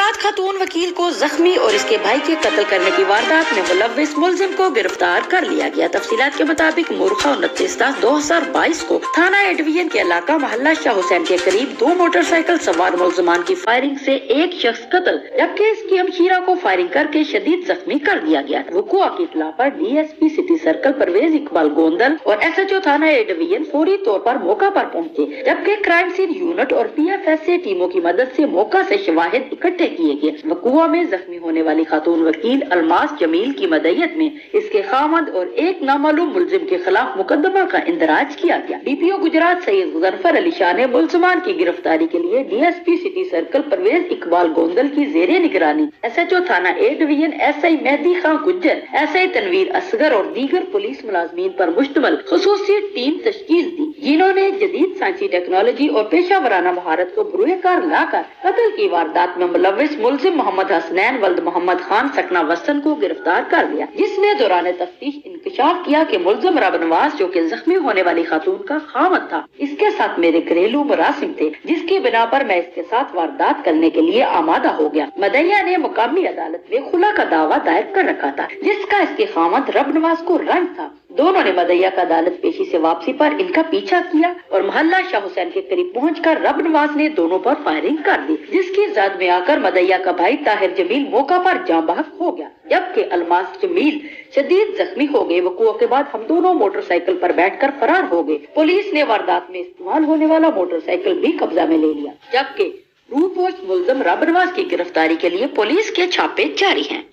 تفصیلات खातून वकील को जख्मी और इसके भाई के कत्ल करने की वारदात में मुलव्विस मुलजिम को गिरफ्तार कर लिया गया। तफसीलात के मुताबिक मुर्खा 29/10/2022 को थाना ए डिवीजन के इलाका मोहल्ला शाह हुसैन के करीब 2 मोटरसाइकिल सवार मुलजमान की फायरिंग से एक शख्स कत्ल जबकि इसकी हमशीरा को फायरिंग करके शदीद जख्मी कर दिया गया। वक़ुआ की इत्तला पर DSP city circle Parvez Iqbal Gondal और SHO थाना ए डिवीजन फौरी तौर पर मौका पर पहुंचे, जबकि क्राइम सीन यूनिट और PFSA टीमों की मदद से मौका से शवाहिद इकट्ठे किए गए। वक़ुआ में जख्मी होने वाली खातून वकील अलमास जमील की मदयत में इसके खामद और एक नामालूम मुलजिम के खिलाफ मुकदमा का इंदराज किया गया। DPO गुजरात सैयद गजनफर अली शाह ने मुलजमान की गिरफ्तारी के लिए DSP city circle Parvez Iqbal Gondal की जेरे निगरानी SHO थाना A division SI Mehdi Khan Gujjar, SI Tanveer Asghar और दीगर पुलिस मुलाजमीन पर मुश्तमल खुसूसी टीम तश्कील दी, जिन्होंने जदीद साइंसी टेक्नोलॉजी और पेशा वराना महारत को बुरुए कार लाकर कत्ल की वारदात में मुलव्विस मुलजिम मोहम्मद हसनैन वल्द मोहम्मद खान सकना वसन को गिरफ्तार कर लिया, जिसने दौरान तफ्तीश इंकशाफ किया कि मुलजिम रब नवाज जो कि जख्मी होने वाली खातून का खामद था, इसके साथ मेरे घरेलू मुरासिम थे, जिसकी बिना पर मैं इसके साथ वारदात करने के लिए आमादा हो गया। मदैया ने मुकामी अदालत में खुला का दावा दायर कर रखा था, जिसका इसके खामद रब नवाज को रंग था। दोनों ने मदैया का अदालत पेशी से वापसी पर इनका पीछा किया और मोहल्ला शाह हुसैन के करीब पहुंचकर रब नवाज ने दोनों पर फायरिंग कर दी, जिसकी जद में आकर मदैया का भाई ताहिर जमील मौका पर जाँ बहक हो गया, जबकि अलमास जमील शदीद जख्मी हो गए। वक़ुआ के बाद हम दोनों मोटरसाइकिल पर बैठकर फरार हो गए। पुलिस ने वारदात में इस्तेमाल होने वाला मोटरसाइकिल भी कब्जा में ले लिया, जबकि रूपोश मुलजिम रब नवाज की गिरफ्तारी के लिए पुलिस के छापे जारी हैं।